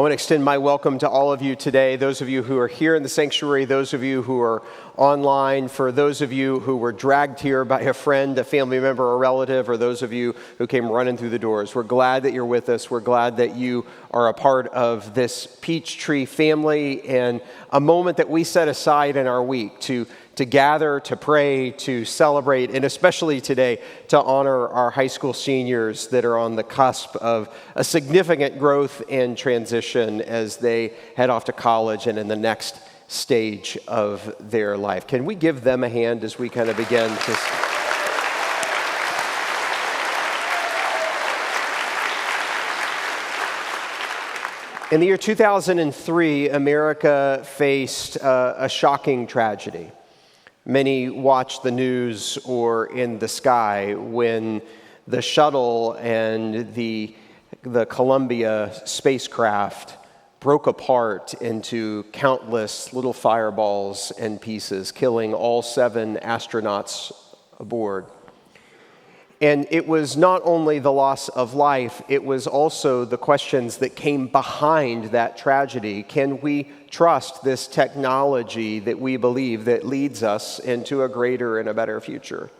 want to extend my welcome to all of you today, those of you who are here in the sanctuary, those of you who are online, for those of you who were dragged here by a friend, a family member, or relative, or those of you who came running through the doors. We're glad that you're with us. We're glad that you are a part of this Peachtree family and a moment that we set aside in our week to gather, to pray, to celebrate, and especially today to honor our high school seniors that are on the cusp of a significant growth and transition as they head off to college and in the next stage of their life. Can we give them a hand as we kind of begin to... In the year 2003, America faced a shocking tragedy. Many watched the news or in the sky when the shuttle and the Columbia spacecraft broke apart into countless little fireballs and pieces, killing all 7 astronauts aboard. And it was not only the loss of life, it was also the questions that came behind that tragedy. Can we trust this technology that we believe that leads us into a greater and a better future?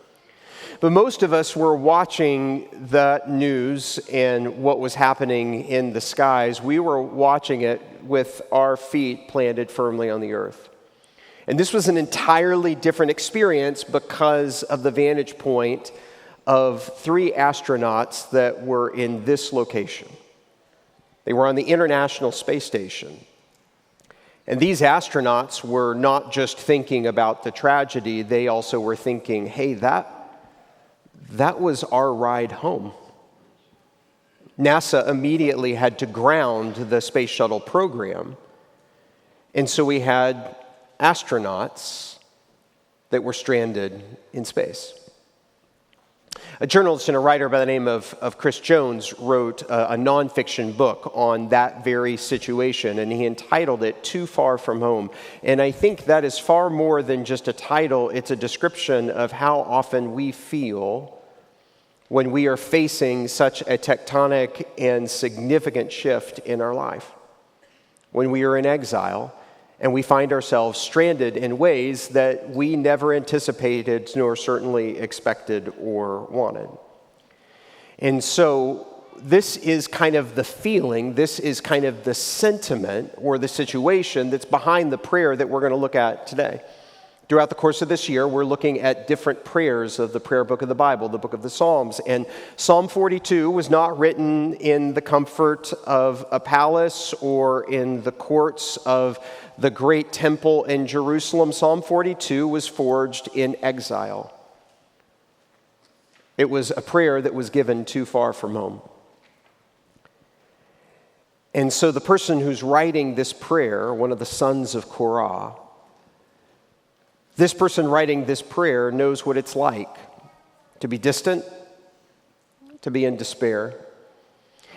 But most of us were watching the news and what was happening in the skies. We were watching it with our feet planted firmly on the earth. And this was an entirely different experience because of the vantage point of 3 astronauts that were in this location. They were on the International Space Station. And these astronauts were not just thinking about the tragedy, they also were thinking, hey, that was our ride home. NASA immediately had to ground the space shuttle program. And so we had astronauts that were stranded in space. A journalist and a writer by the name of Chris Jones wrote a nonfiction book on that very situation, and he entitled it Too Far From Home. And I think that is far more than just a title. It's a description of how often we feel when we are facing such a tectonic and significant shift in our life. When we are in exile, and we find ourselves stranded in ways that we never anticipated nor certainly expected or wanted. And so this is kind of the feeling, this is kind of the sentiment or the situation that's behind the prayer that we're going to look at today. Throughout the course of this year, we're looking at different prayers of the prayer book of the Bible, the book of the Psalms. And Psalm 42 was not written in the comfort of a palace or in the courts of the great temple in Jerusalem. Psalm 42 was forged in exile. It was a prayer that was given too far from home. And so the person who's writing this prayer, one of the sons of Korah, this person writing this prayer knows what it's like to be distant, to be in despair.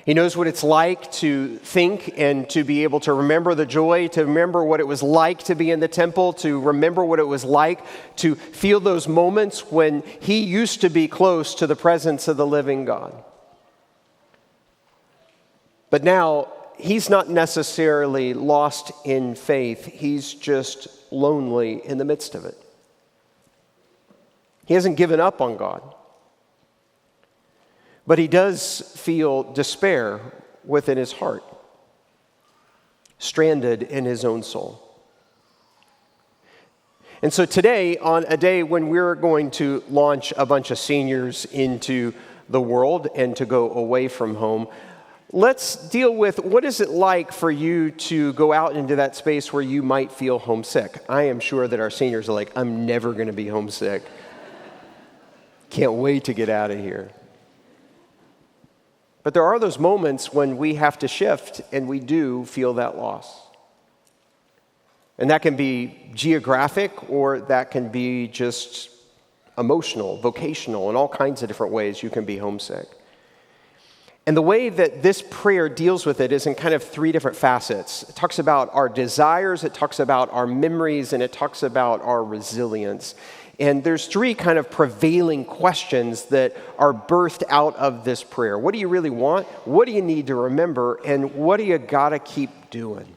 He knows what it's like to think and to be able to remember the joy, to remember what it was like to be in the temple, to remember what it was like to feel those moments when he used to be close to the presence of the living God. But now, he's not necessarily lost in faith. He's just lonely in the midst of it. He hasn't given up on God. But he does feel despair within his heart, stranded in his own soul. And so today, on a day when we're going to launch a bunch of seniors into the world and to go away from home, let's deal with what is it like for you to go out into that space where you might feel homesick. I am sure that our seniors are like, I'm never going to be homesick. Can't wait to get out of here. But there are those moments when we have to shift and we do feel that loss. And that can be geographic or that can be just emotional, vocational, in all kinds of different ways you can be homesick. And the way that this prayer deals with it is in kind of 3 different facets. It talks about our desires, it talks about our memories, and it talks about our resilience. And there's three kind of prevailing questions that are birthed out of this prayer. What do you really want? What do you need to remember? And what do you got to keep doing?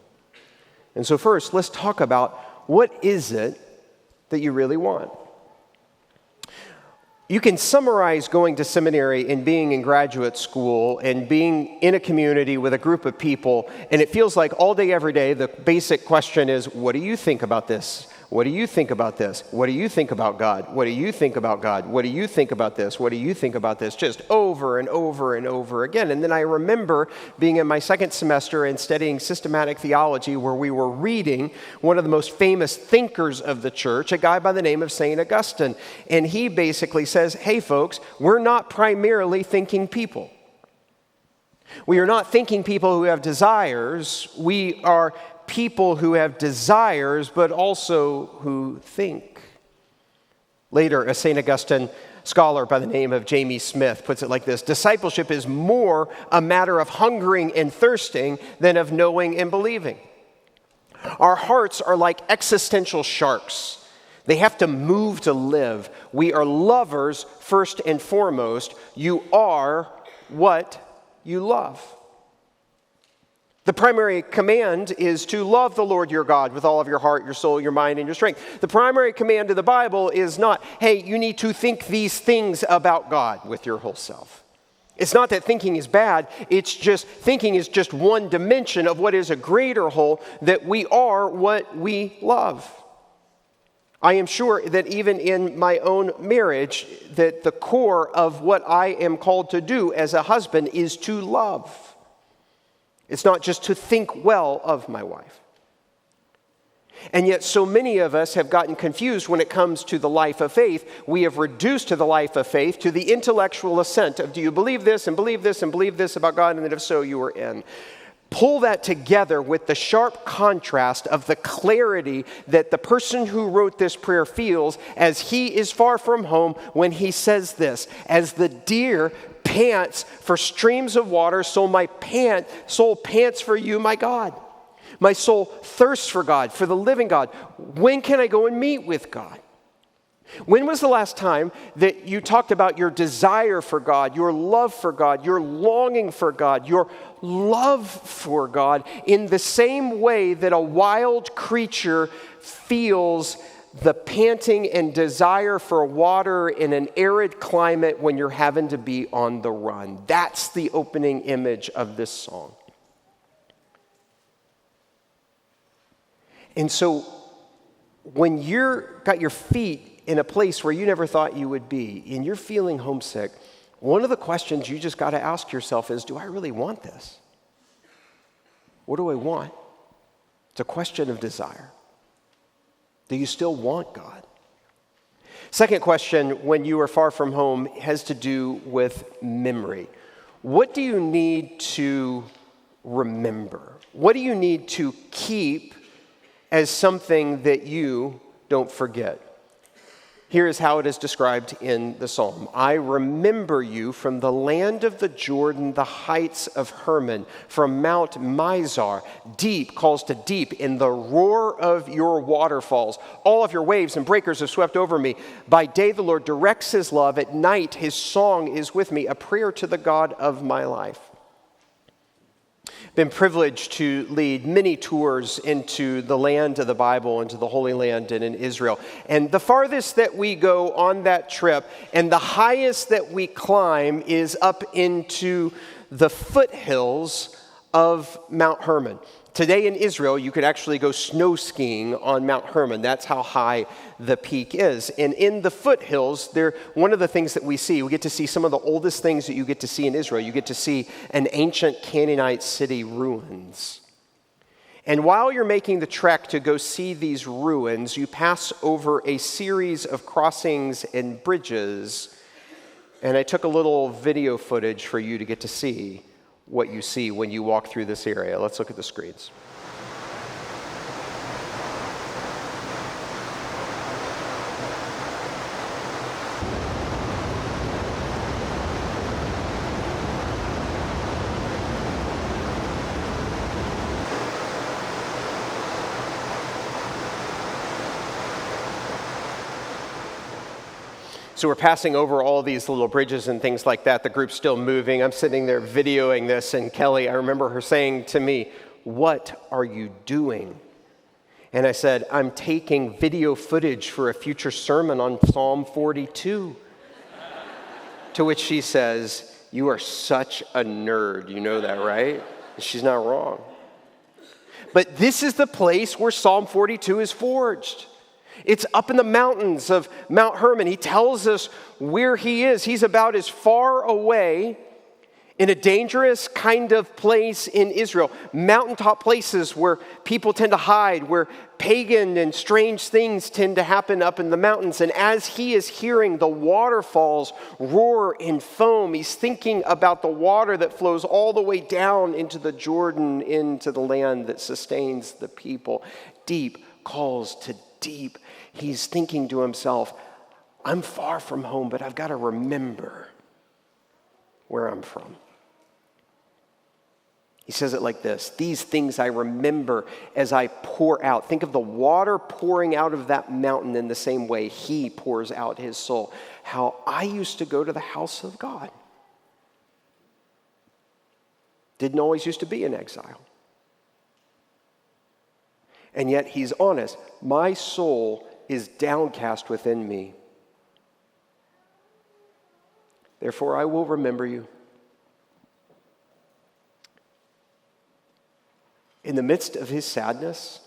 And so first, let's talk about what is it that you really want? You can summarize going to seminary and being in graduate school and being in a community with a group of people, and it feels like all day, every day, the basic question is, what do you think about this? What do you think about this? What do you think about God? What do you think about God? What do you think about this? What do you think about this? Just over and over and over again. And then I remember being in my second semester and studying systematic theology, where we were reading one of the most famous thinkers of the church, a guy by the name of St. Augustine. And he basically says, hey folks, we're not primarily thinking people. We are not thinking people who have desires. We are people who have desires, but also who think. Later, a St. Augustine scholar by the name of Jamie Smith puts it like this: discipleship is more a matter of hungering and thirsting than of knowing and believing. Our hearts are like existential sharks. They have to move to live. We are lovers first and foremost. You are what you love. The primary command is to love the Lord your God with all of your heart, your soul, your mind, and your strength. The primary command of the Bible is not, hey, you need to think these things about God with your whole self. It's not that thinking is bad. It's just thinking is just one dimension of what is a greater whole, that we are what we love. I am sure that even in my own marriage, that the core of what I am called to do as a husband is to love. It's not just to think well of my wife. And yet so many of us have gotten confused when it comes to the life of faith. We have reduced to the life of faith to the intellectual assent of, do you believe this and believe this and believe this about God? And then if so, you are in. Pull that together with the sharp contrast of the clarity that the person who wrote this prayer feels as he is far from home when he says this: as the deer pants for streams of water, so my soul pants for you, my God. My soul thirsts for God, for the living God. When can I go and meet with God? When was the last time that you talked about your desire for God, your love for God, your longing for God, your love for God in the same way that a wild creature feels the panting and desire for water in an arid climate when you're having to be on the run? That's the opening image of this song. And so when you're got your feet in a place where you never thought you would be, and you're feeling homesick, one of the questions you just got to ask yourself is, do I really want this? What do I want? It's a question of desire. Do you still want God? Second question, when you are far from home, has to do with memory. What do you need to remember? What do you need to keep as something that you don't forget? Here is how it is described in the psalm. I remember you from the land of the Jordan, the heights of Hermon, from Mount Mizar. Deep calls to deep in the roar of your waterfalls. All of your waves and breakers have swept over me. By day the Lord directs his love. At night his song is with me, a prayer to the God of my life. Been privileged to lead many tours into the land of the Bible, into the Holy Land and in Israel. And the farthest that we go on that trip and the highest that we climb is up into the foothills of Mount Hermon. Today in Israel, you could actually go snow skiing on Mount Hermon. That's how high the peak is. And in the foothills, one of the things that we get to see some of the oldest things that you get to see in Israel. You get to see an ancient Canaanite city ruins. And while you're making the trek to go see these ruins, you pass over a series of crossings and bridges. And I took a little video footage for you to get to see what you see when you walk through this area. Let's look at the screens. So we're passing over all these little bridges and things like that. The group's still moving. I'm sitting there videoing this, and Kelly, I remember her saying to me, "What are you doing?" And I said, "I'm taking video footage for a future sermon on Psalm 42. To which she says, "You are such a nerd. You know that, right?" And she's not wrong. But this is the place where Psalm 42 is forged. It's up in the mountains of Mount Hermon. He tells us where he is. He's about as far away in a dangerous kind of place in Israel. Mountaintop places where people tend to hide, where pagan and strange things tend to happen up in the mountains. And as he is hearing the waterfalls roar and foam, he's thinking about the water that flows all the way down into the Jordan, into the land that sustains the people. Deep calls to deep. He's thinking to himself, I'm far from home, but I've got to remember where I'm from. He says it like this: these things I remember as I pour out. Think of the water pouring out of that mountain in the same way he pours out his soul. How I used to go to the house of God. Didn't always used to be in exile. And yet he's honest. My soul is downcast within me. Therefore I will remember you. In the midst of his sadness,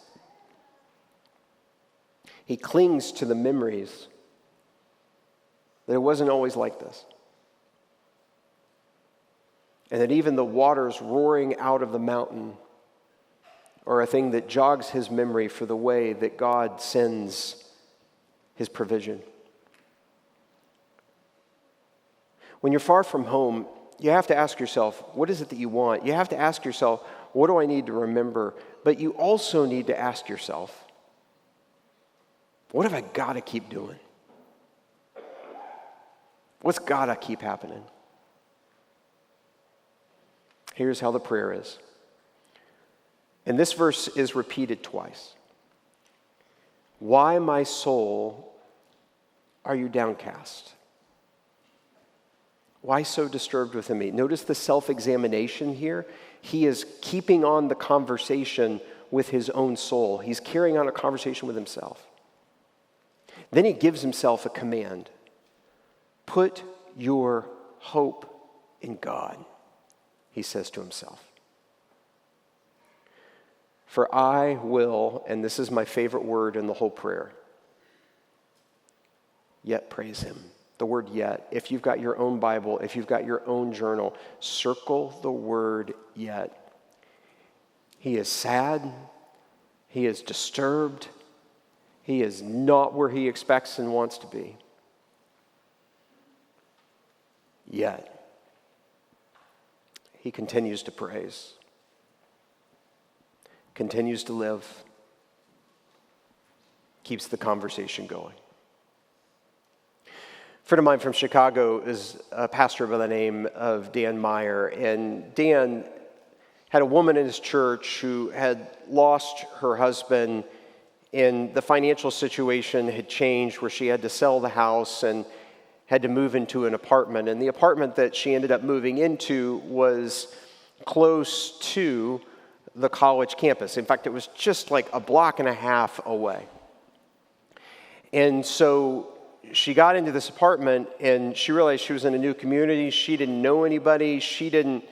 he clings to the memories that it wasn't always like this. And that even the waters roaring out of the mountain are a thing that jogs his memory for the way that God sends his provision. When you're far from home, you have to ask yourself, what is it that you want? You have to ask yourself, what do I need to remember? But you also need to ask yourself, what have I got to keep doing? What's got to keep happening? Here's how the prayer is. And this verse is repeated twice. Why, my soul, are you downcast? Why so disturbed within me? Notice the self-examination here. He is keeping on the conversation with his own soul. He's carrying on a conversation with himself. Then he gives himself a command. Put your hope in God, he says to himself. For I will, and this is my favorite word in the whole prayer, yet praise him. The word yet. If you've got your own Bible, if you've got your own journal, circle the word yet. He is sad. He is disturbed. He is not where he expects and wants to be. Yet, he continues to praise. Continues to live, keeps the conversation going. A friend of mine from Chicago is a pastor by the name of Dan Meyer, and Dan had a woman in his church who had lost her husband, and the financial situation had changed where she had to sell the house and had to move into an apartment. And the apartment that she ended up moving into was close to the college campus. In fact, it was just like a block and a half away. And so she got into this apartment and she realized she was in a new community. She didn't know anybody. She didn't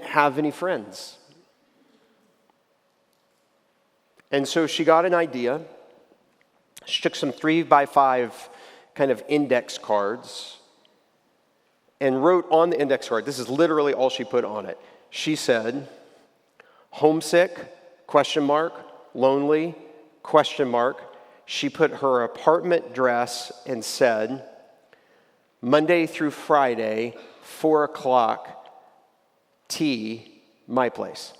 have any friends. And so she got an idea. She took some 3x5 kind of index cards and wrote on the index card, this is literally all she put on it. She said, homesick, ? Lonely, ? She put her apartment address and said, Monday through Friday, 4 o'clock, tea, my place.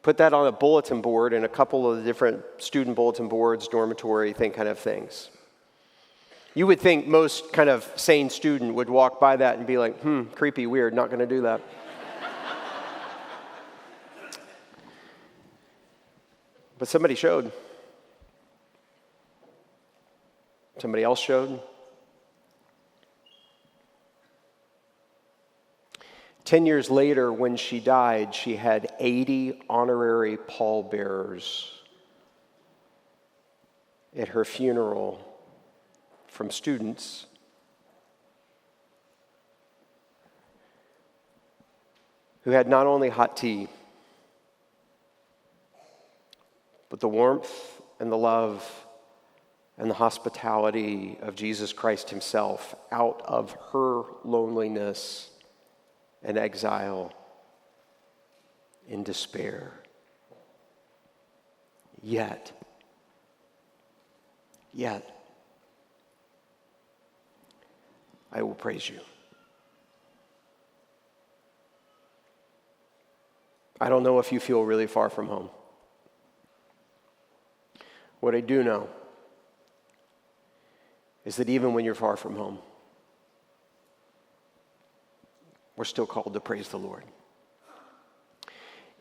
Put that on a bulletin board and a couple of the different student bulletin boards, dormitory, kind of things. You would think most kind of sane student would walk by that and be like, creepy, weird, not going to do that. But somebody showed. Somebody else showed. 10 years later, when she died, she had 80 honorary pallbearers at her funeral from students who had not only hot tea, but the warmth and the love and the hospitality of Jesus Christ himself out of her loneliness and exile in despair. Yet, I will praise you. I don't know if you feel really far from home. What I do know is that even when you're far from home, we're still called to praise the Lord.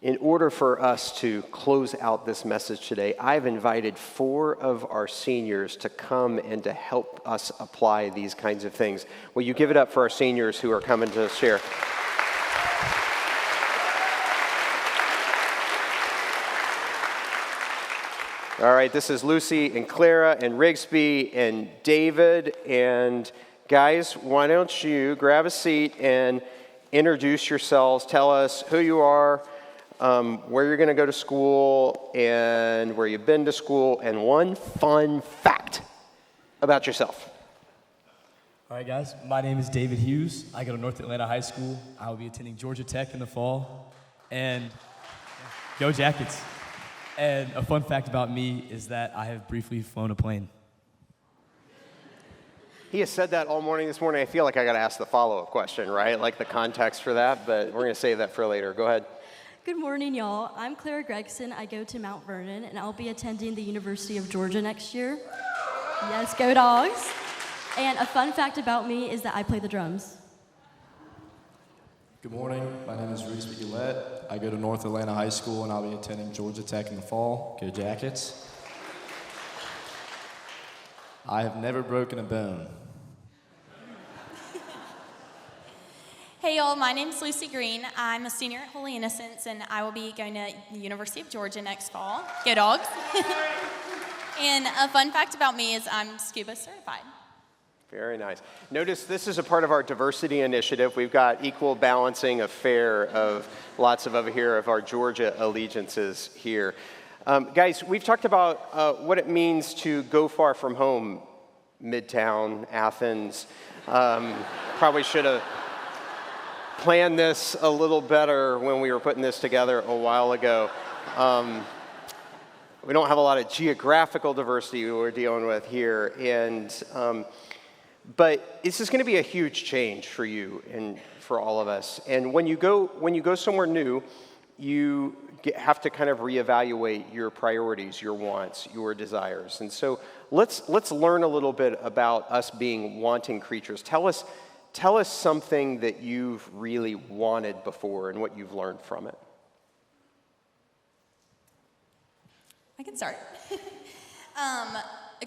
In order for us to close out this message today, I've invited 4 of our seniors to come and to help us apply these kinds of things. Will you give it up for our seniors who are coming to share? All right, this is Lucy and Clara and Rigsby and David. And guys, why don't you grab a seat and introduce yourselves. Tell us who you are, where you're going to go to school, and where you've been to school, and one fun fact about yourself. All right, guys. My name is David Hughes. I go to North Atlanta High School. I will be attending Georgia Tech in the fall. And go Jackets. And a fun fact about me is that I have briefly flown a plane. He has said that all morning this morning. I feel like I got to ask the follow-up question, right? Like the context for that, but we're going to save that for later. Go ahead. Good morning, y'all. I'm Clara Gregson. I go to Mount Vernon, and I'll be attending the University of Georgia next year. Yes, go Dogs. And a fun fact about me is that I play the drums. Good morning. My name is Reese Gillette. I go to North Atlanta High School, and I'll be attending Georgia Tech in the fall. Go Jackets. I have never broken a bone. Hey y'all, my name's Lucy Green. I'm a senior at Holy Innocents, and I will be going to the University of Georgia next fall. Go Dogs. And a fun fact about me is I'm scuba certified. Very nice. Notice this is a part of our diversity initiative. We've got equal balancing of fair of lots of over here of our Georgia allegiances here. Guys, we've talked about what it means to go far from home, Midtown, Athens. Probably should have planned this a little better when we were putting this together a while ago. We don't have a lot of geographical diversity we're dealing with here, but this is going to be a huge change for you and for all of us. And when you go somewhere new, you have to kind of reevaluate your priorities, your wants, your desires. And so let's learn a little bit about us being wanting creatures. Tell us something that you've really wanted before and what you've learned from it. I can start.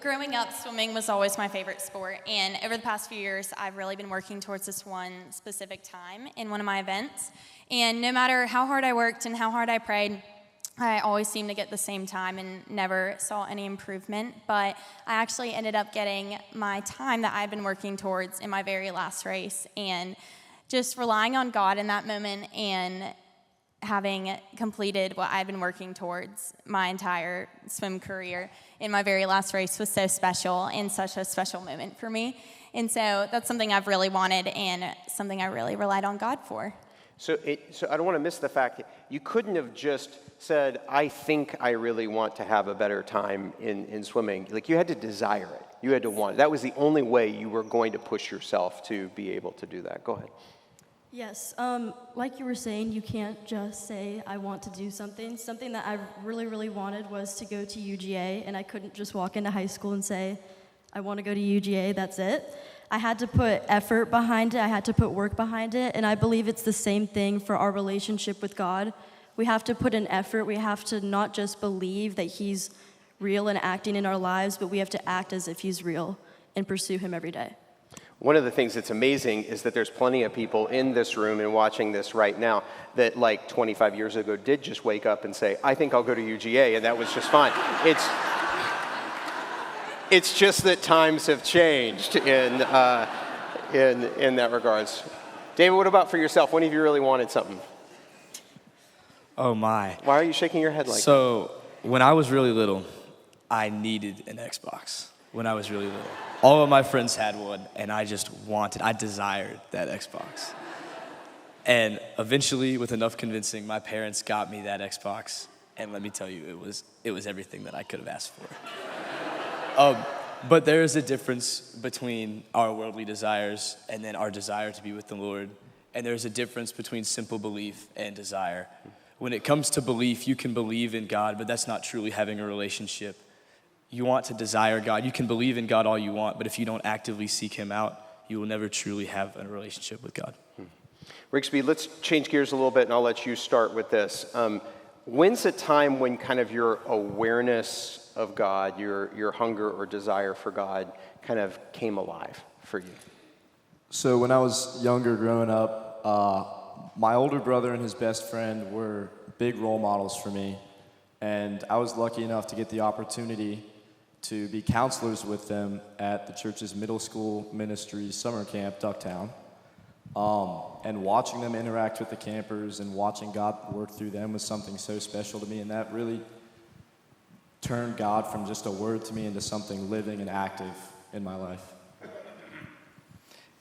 Growing up, swimming was always my favorite sport, and over the past few years, I've really been working towards this one specific time in one of my events. And no matter how hard I worked and how hard I prayed, I always seemed to get the same time and never saw any improvement. But I actually ended up getting my time that I've been working towards in my very last race, and just relying on God in that moment and having completed what I've been working towards my entire swim career in my very last race was so special and such a special moment for me. And so that's something I've really wanted and something I really relied on God for. So I don't want to miss the fact that you couldn't have just said, I think I really want to have a better time in swimming. Like, you had to desire it. You had to want it. That was the only way you were going to push yourself to be able to do that. Go ahead. Yes, like you were saying, you can't just say, I want to do something. Something that I really, really wanted was to go to UGA, and I couldn't just walk into high school and say, I want to go to UGA, that's it. I had to put effort behind it, I had to put work behind it, and I believe it's the same thing for our relationship with God. We have to put in effort, we have to not just believe that He's real and acting in our lives, but we have to act as if He's real. and pursue him every day. One of the things that's amazing is that there's plenty of people in this room and watching this right now that like 25 years ago did just wake up and say, I think I'll go to UGA, and that was just fine. It's just that times have changed in that regards. David, what about for yourself? When have you really wanted something? Oh my. Why are you shaking your head like that? So when I was really little, I needed an Xbox. When I was really little, all of my friends had one, and I desired that Xbox. And eventually, with enough convincing, my parents got me that Xbox, and let me tell you, it was everything that I could have asked for. But there is a difference between our worldly desires and then our desire to be with the Lord, and there's a difference between simple belief and desire. When it comes to belief, you can believe in God, but that's not truly having a relationship. You want to desire God. You can believe in God all you want, but if you don't actively seek him out, you will never truly have a relationship with God. Rigsby, let's change gears a little bit, and I'll let you start with this. When's a time when kind of your awareness of God, your hunger or desire for God kind of came alive for you? So when I was younger growing up, my older brother and his best friend were big role models for me. And I was lucky enough to get the opportunity to be counselors with them at the church's middle school ministry summer camp, Ducktown. And watching them interact with the campers and watching God work through them was something so special to me. And that really turned God from just a word to me into something living and active in my life.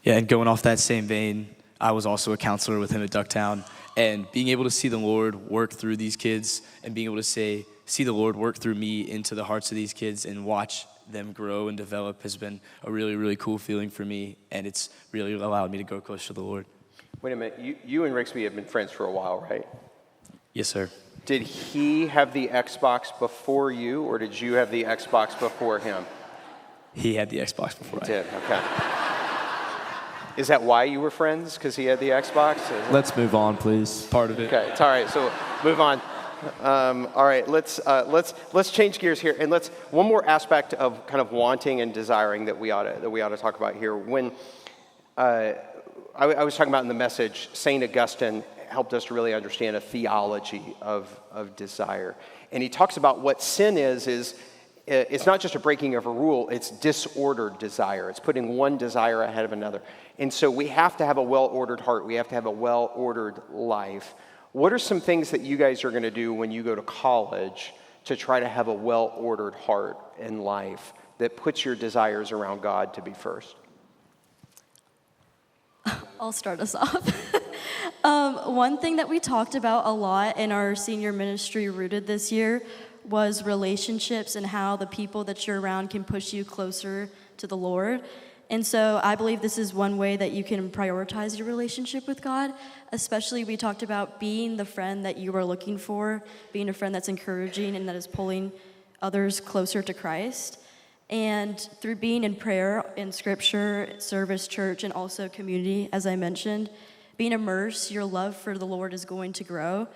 Yeah, and going off that same vein, I was also a counselor with him at Ducktown. And being able to see the Lord work through these kids and being able to see the Lord work through me into the hearts of these kids and watch them grow and develop has been a really, really cool feeling for me. And it's really allowed me to go closer to the Lord. Wait a minute. You and Rigsby have been friends for a while, right? Yes, sir. Did he have the Xbox before you, or did you have the Xbox before him? He had the Xbox before I did. Okay. Is that why you were friends? Because he had the Xbox? Let's move on, please. Part of it. Okay, it's all right. So move on. All right, let's change gears here, and one more aspect of kind of wanting and desiring that we ought to talk about here. When I was talking about in the message, Saint Augustine helped us to really understand a theology of desire, and he talks about what sin is it's not just a breaking of a rule, it's disordered desire. It's putting one desire ahead of another. And so we have to have a well-ordered heart. We have to have a well-ordered life. What are some things that you guys are going to do when you go to college to try to have a well-ordered heart and life that puts your desires around God to be first? I'll start us off. One thing that we talked about a lot in our senior ministry Rooted this year was relationships and how the people that you're around can push you closer to the Lord. And so I believe this is one way that you can prioritize your relationship with God. Especially we talked about being the friend that you are looking for, being a friend that's encouraging and that is pulling others closer to Christ. And through being in prayer, in scripture, service, church, and also community, as I mentioned, being immersed, your love for the Lord is going to grow.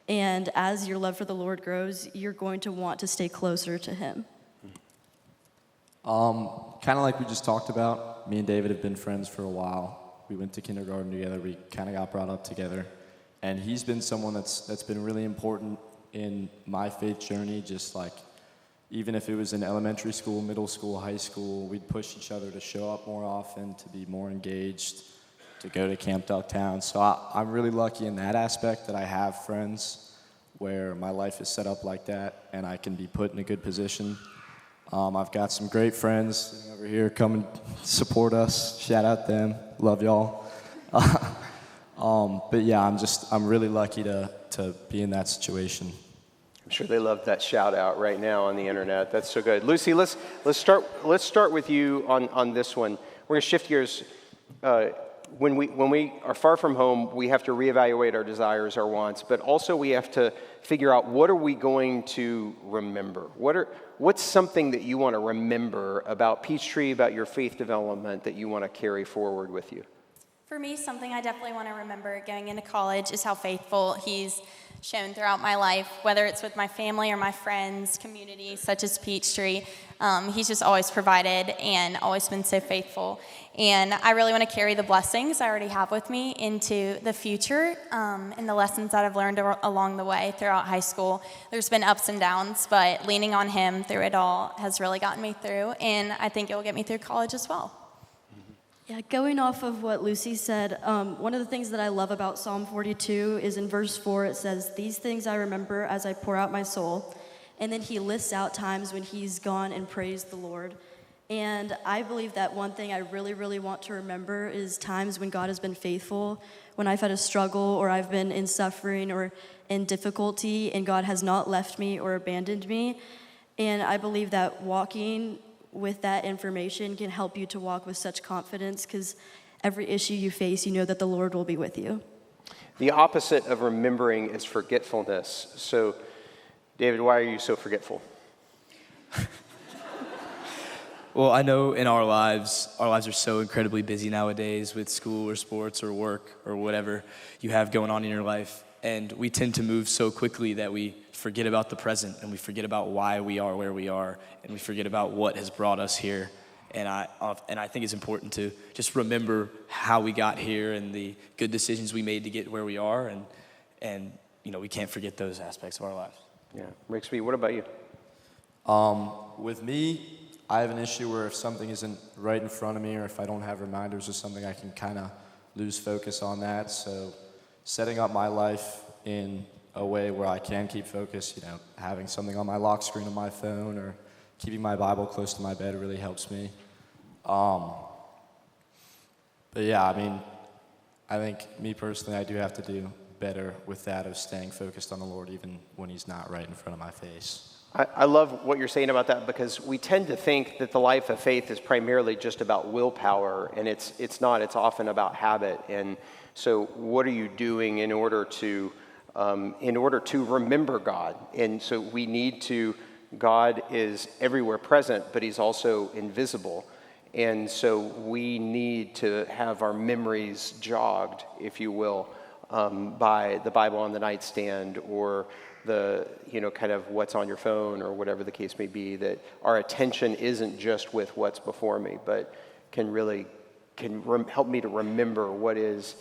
And as your love for the Lord grows, you're going to want to stay closer to him. Kind of like we just talked about, me and David have been friends for a while. We went to kindergarten together. We kind of got brought up together. And he's been someone that's been really important in my faith journey, just like even if it was in elementary school, middle school, high school, we'd push each other to show up more often, to be more engaged, to go to Camp Ducktown. So I'm really lucky in that aspect that I have friends where my life is set up like that and I can be put in a good position. I've got some great friends sitting over here. Come and support us. Shout out them. Love y'all. But yeah, I'm really lucky to be in that situation. I'm sure they love that shout out right now on the internet. That's so good. Lucy, let's start with you on this one. We're going to shift gears. When we are far from home, we have to reevaluate our desires, our wants, but also we have to figure out what are we going to remember? What's something that you want to remember about Peachtree, about your faith development that you want to carry forward with you? For me, something I definitely want to remember going into college is how faithful he's shown throughout my life, whether it's with my family or my friends, community such as Peachtree. He's just always provided and always been so faithful. And I really want to carry the blessings I already have with me into the future and the lessons that I've learned along the way throughout high school. There's been ups and downs, but leaning on him through it all has really gotten me through, and I think it will get me through college as well. Yeah, going off of what Lucy said, one of the things that I love about Psalm 42 is in verse 4, it says, "These things I remember as I pour out my soul." And then he lists out times when he's gone and praised the Lord. And I believe that one thing I really, really want to remember is times when God has been faithful, when I've had a struggle or I've been in suffering or in difficulty, and God has not left me or abandoned me. And I believe that walking with that information can help you to walk with such confidence, because every issue you face, you know that the Lord will be with you. The opposite of remembering is forgetfulness. So, David, why are you so forgetful? Well, I know in our lives are so incredibly busy nowadays with school or sports or work or whatever you have going on in your life. And we tend to move so quickly that we forget about the present, and we forget about why we are where we are, and we forget about what has brought us here. And I think it's important to just remember how we got here and the good decisions we made to get where we are, and we can't forget those aspects of our lives. Yeah, Rick Speed, what about you? With me, I have an issue where if something isn't right in front of me, or if I don't have reminders of something, I can kind of lose focus on that. So setting up my life in a way where I can keep focus, having something on my lock screen on my phone or keeping my Bible close to my bed really helps me. But yeah, I think me personally, I do have to do better with that of staying focused on the Lord even when he's not right in front of my face. I love what you're saying about that, because we tend to think that the life of faith is primarily just about willpower, and it's not. It's often about habit. And so what are you doing in order to remember God? And so we need to, God is everywhere present, but he's also invisible. And so we need to have our memories jogged, if you will, by the Bible on the nightstand, or the, kind of what's on your phone, or whatever the case may be, that our attention isn't just with what's before me, but can help me to remember what is,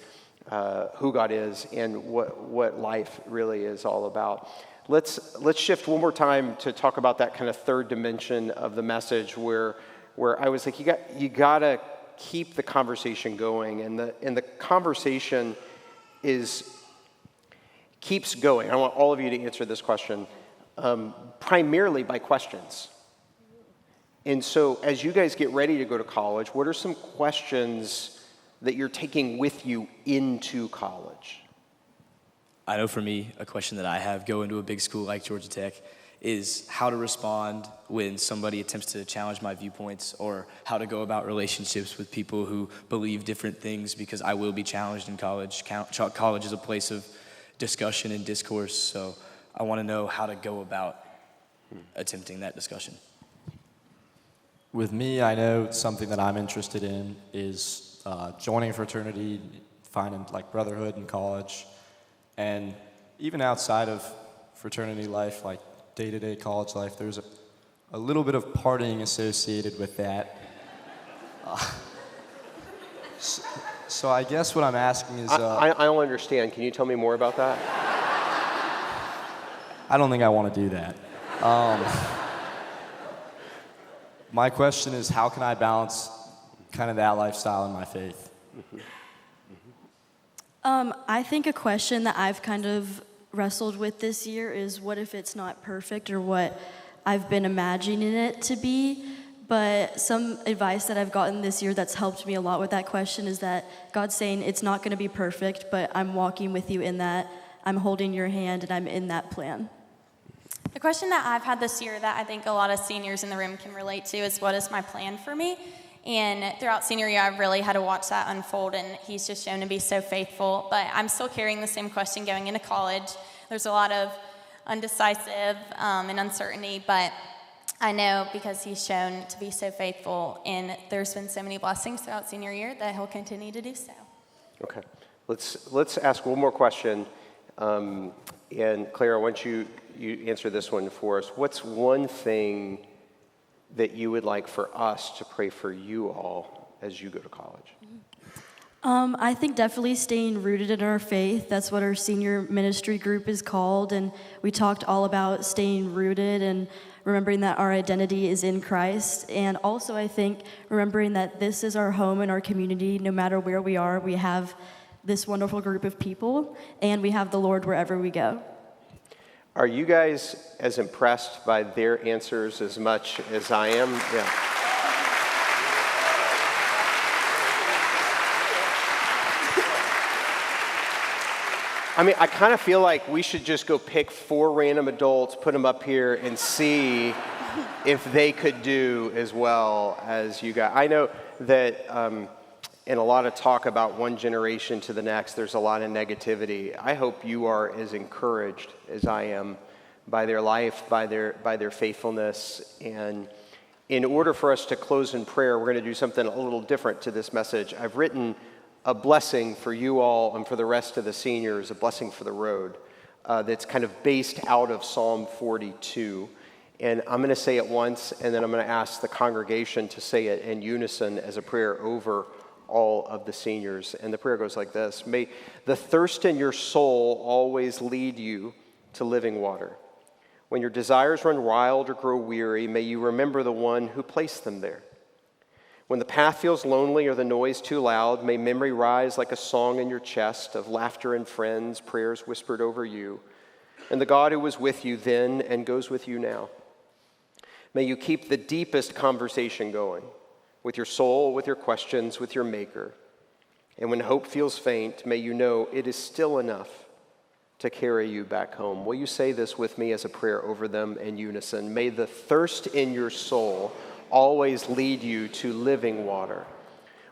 who God is, and what life really is all about. Let's shift one more time to talk about that kind of third dimension of the message, where I was like, you gotta keep the conversation going, and the conversation keeps going. I want all of you to answer this question primarily by questions. And so as you guys get ready to go to college, what are some questions that you're taking with you into college? I know for me, a question that I have going to a big school like Georgia Tech is how to respond when somebody attempts to challenge my viewpoints, or how to go about relationships with people who believe different things, because I will be challenged in college. College is a place of discussion and discourse, so I want to know how to go about attempting that discussion. With me, I know something that I'm interested in is joining a fraternity, finding like brotherhood in college, and even outside of fraternity life, like day-to-day college life, there's a little bit of partying associated with that. So I guess what I'm asking is... I don't understand. Can you tell me more about that? I don't think I want to do that. My question is, how can I balance kind of that lifestyle and my faith? I think a question that I've kind of wrestled with this year is, what if it's not perfect, or what I've been imagining it to be? But some advice that I've gotten this year that's helped me a lot with that question is that God's saying it's not going to be perfect, but I'm walking with you in that. I'm holding your hand, and I'm in that plan. The question that I've had this year that I think a lot of seniors in the room can relate to is, what is my plan for me? And throughout senior year, I've really had to watch that unfold, and he's just shown to be so faithful. But I'm still carrying the same question going into college. There's a lot of undecisive and uncertainty, but I know because he's shown to be so faithful, and there's been so many blessings throughout senior year that he'll continue to do so. Okay. Let's ask one more question. And Claire, I want you answer this one for us. What's one thing that you would like for us to pray for you all as you go to college? I think definitely staying rooted in our faith. That's what our senior ministry group is called. And we talked all about staying rooted and remembering that our identity is in Christ. And also, I think, remembering that this is our home and our community. No matter where we are, we have this wonderful group of people, and we have the Lord wherever we go. Are you guys as impressed by their answers as much as I am? Yeah. I mean, I kind of feel like we should just go pick 4 random adults, put them up here, and see if they could do as well as you guys. I know that in a lot of talk about one generation to the next, there's a lot of negativity. I hope you are as encouraged as I am by their life, by their faithfulness. And in order for us to close in prayer, we're going to do something a little different to this message. I've written a blessing for you all and for the rest of the seniors, a blessing for the road, that's kind of based out of Psalm 42. And I'm going to say it once, and then I'm going to ask the congregation to say it in unison as a prayer over all of the seniors. And the prayer goes like this: May the thirst in your soul always lead you to living water. When your desires run wild or grow weary, may you remember the one who placed them there. When the path feels lonely or the noise too loud, may memory rise like a song in your chest of laughter and friends, prayers whispered over you, and the God who was with you then and goes with you now. May you keep the deepest conversation going with your soul, with your questions, with your Maker. And when hope feels faint, may you know it is still enough to carry you back home. Will you say this with me as a prayer over them in unison? May the thirst in your soul always lead you to living water.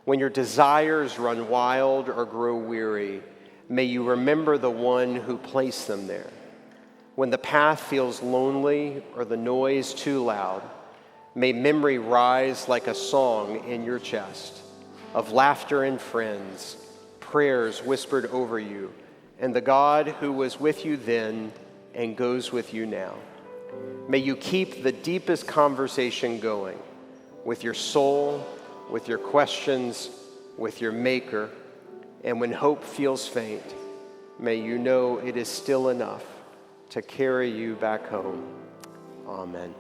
When your desires run wild or grow weary, may you remember the one who placed them there. When the path feels lonely or the noise too loud, may memory rise like a song in your chest of laughter and friends, prayers whispered over you, and the God who was with you then and goes with you now. May you keep the deepest conversation going with your soul, with your questions, with your Maker. And when hope feels faint, may you know it is still enough to carry you back home. Amen.